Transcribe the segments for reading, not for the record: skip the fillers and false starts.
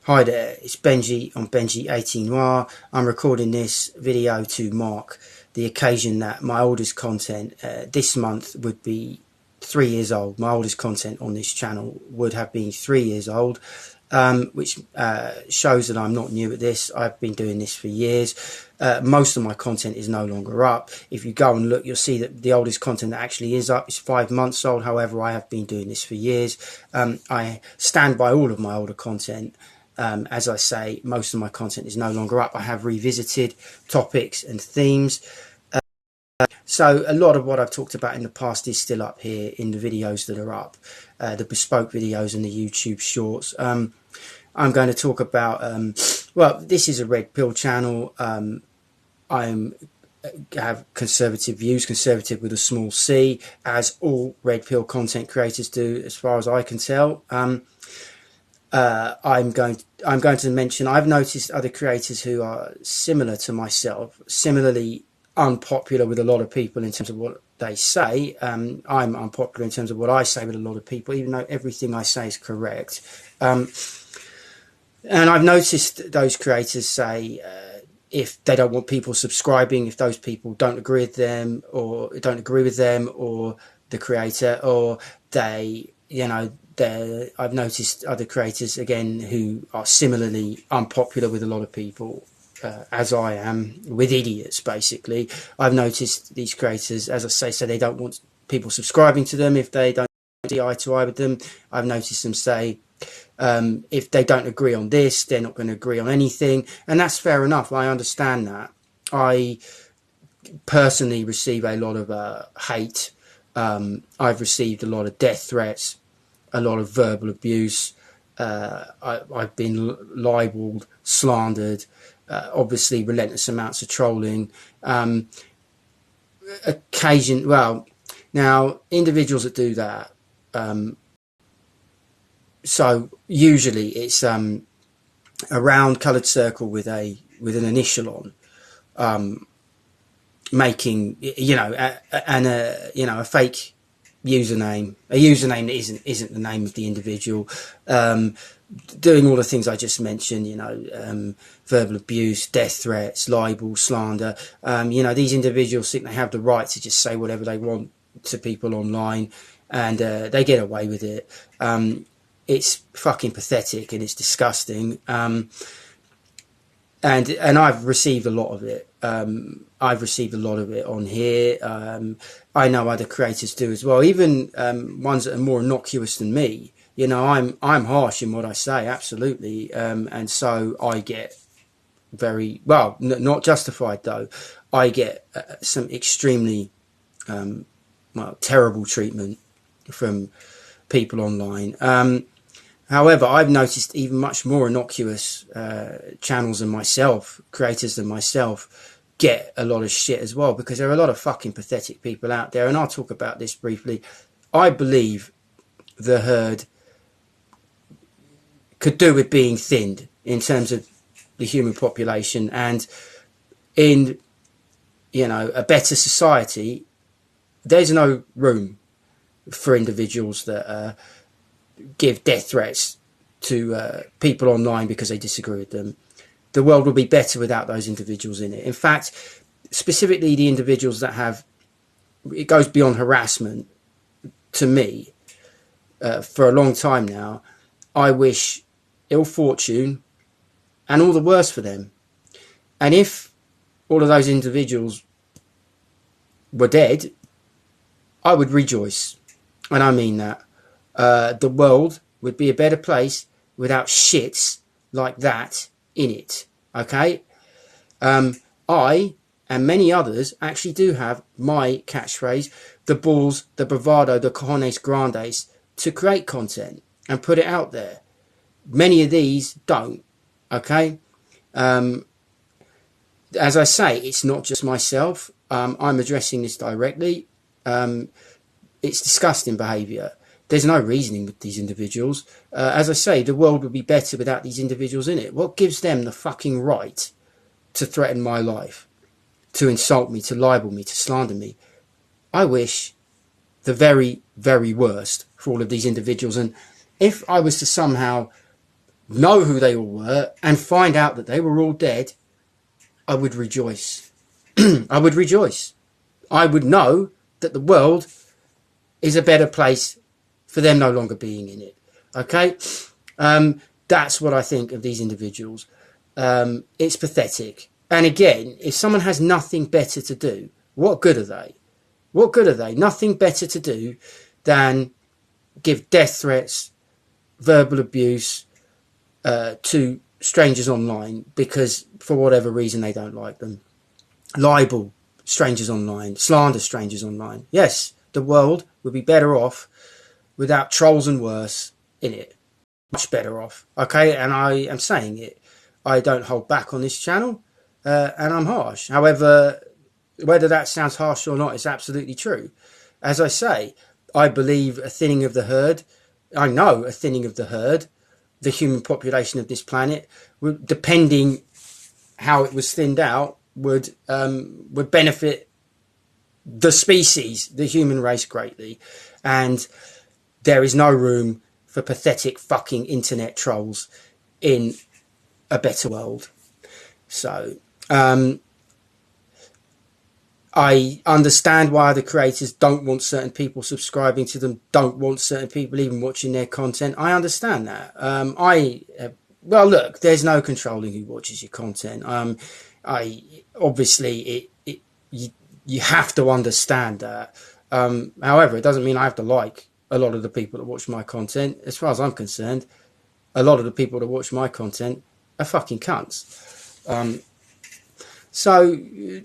Hi there, it's Benji on Benji18 Noir. I'm recording this video to mark the occasion that my oldest content this month would be 3 years old. My oldest content on this channel would have been 3 years old, which shows that I'm not new at this. I've been doing this for years. Most of my content is no longer up. If you go and look, you'll see that the oldest content that actually is up is 5 months old. However, I have been doing this for years. I stand by all of my older content. As I say, most of my content is no longer up. I have revisited topics and themes. So a lot of what I've talked about in the past is still up here in the videos that are up, the bespoke videos and the YouTube shorts. I'm going to talk about, well, this is a red pill channel. I have conservative views, conservative with a small c, as all red pill content creators do, as far as I can tell. I'm going to mention, I've noticed other creators who are similar to myself, similarly unpopular with a lot of people in terms of what they say. I'm unpopular in terms of what I say with a lot of people, even though everything I say is correct. And I've noticed those creators say, if they don't want people subscribing, if those people don't agree with them or the creator, or they, you know, I've noticed other creators again who are similarly unpopular with a lot of people, as I am with idiots. Basically, I've noticed these creators, as I say they don't want people subscribing to them if they don't see eye to eye with them. I've noticed them say if they don't agree on this, they're not going to agree on anything, and that's fair enough. I understand that. I personally receive a lot of hate. I've received a lot of death threats, a lot of verbal abuse. I've been libelled, slandered, obviously relentless amounts of trolling. Well, now individuals that do that, so usually it's a round coloured circle with an initial on, making, you know, a fake username, a username that isn't the name of the individual, doing all the things I just mentioned, you know, verbal abuse, death threats, libel, slander. You know, these individuals think they have the right to just say whatever they want to people online, and they get away with it. It's fucking pathetic and it's disgusting. And I've received a lot of it. I've received a lot of it on here. I know other creators do as well, even ones that are more innocuous than me. You know, I'm harsh in what I say, absolutely, and so I get very well, not justified though. I get some extremely terrible treatment from people online. However, I've noticed even much more innocuous channels than myself, creators than myself, get a lot of shit as well, because there are a lot of fucking pathetic people out there, and I'll talk about this briefly. I believe the herd could do with being thinned in terms of the human population, and in, you know, a better society, there's no room for individuals that give death threats to people online because they disagree with them. The world will be better without those individuals in it. In fact, specifically the individuals that have, it goes beyond harassment to me for a long time now. I wish ill fortune and all the worst for them. And if all of those individuals were dead, I would rejoice. And I mean that. The world would be a better place without shits like that in it. Okay? I and many others actually do have my catchphrase, the balls, the bravado, the cojones grandes, to create content and put it out there. Many of these don't. Okay? As I say, it's not just myself. I'm addressing this directly. It's disgusting behaviour. There's no reasoning with these individuals. As I say, the world would be better without these individuals in it. What gives them the fucking right to threaten my life, to insult me, to libel me, to slander me? I wish the very, very worst for all of these individuals. And if I was to somehow know who they all were, and find out that they were all dead, I would rejoice. I would rejoice. I would know that the world is a better place for them no longer being in it. Okay? That's what I think of these individuals. It's pathetic. And again, if someone has nothing better to do, what good are they? What good are they? Nothing better to do than give death threats, verbal abuse to strangers online because for whatever reason they don't like them. Libel strangers online, slander strangers online. Yes, the world would be better off without trolls and worse in it. Much better off. Okay, and I am saying it. I don't hold back on this channel, and I'm harsh. However, whether that sounds harsh or not is absolutely true. As I say, I believe a thinning of the herd. I know a thinning of the herd, the human population of this planet, depending how it was thinned out, would benefit the species, the human race, greatly. And there is no room for pathetic fucking internet trolls in a better world. So I understand why the creators don't want certain people subscribing to them, don't want certain people even watching their content. I understand that. Well, look, there's no controlling who watches your content. Obviously you have to understand that. However, it doesn't mean I have to like a lot of the people that watch my content. As far as I'm concerned, a lot of the people that watch my content are fucking cunts. So,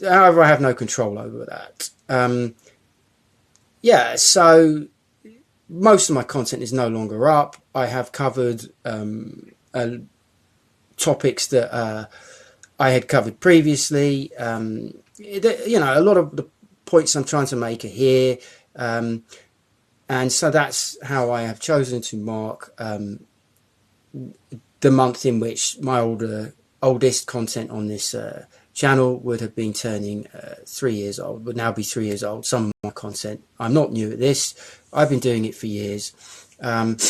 however, I have no control over that. Yeah, so most of my content is no longer up. I have covered topics that I had covered previously. You know, a lot of the points I'm trying to make are here. And so that's how I have chosen to mark the month in which my oldest content on this channel would have been turning 3 years old, would now be 3 years old. Some of my content, I'm not new at this. I've been doing it for years. And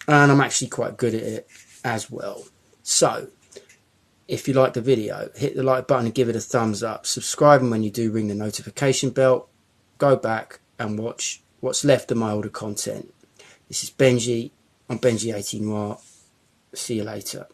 I'm actually quite good at it as well. So if you like the video, hit the like button and give it a thumbs up. Subscribe, and when you do, ring the notification bell. Go back and watch what's left of my older content. This is Benji on Benji 18 Noir. See you later.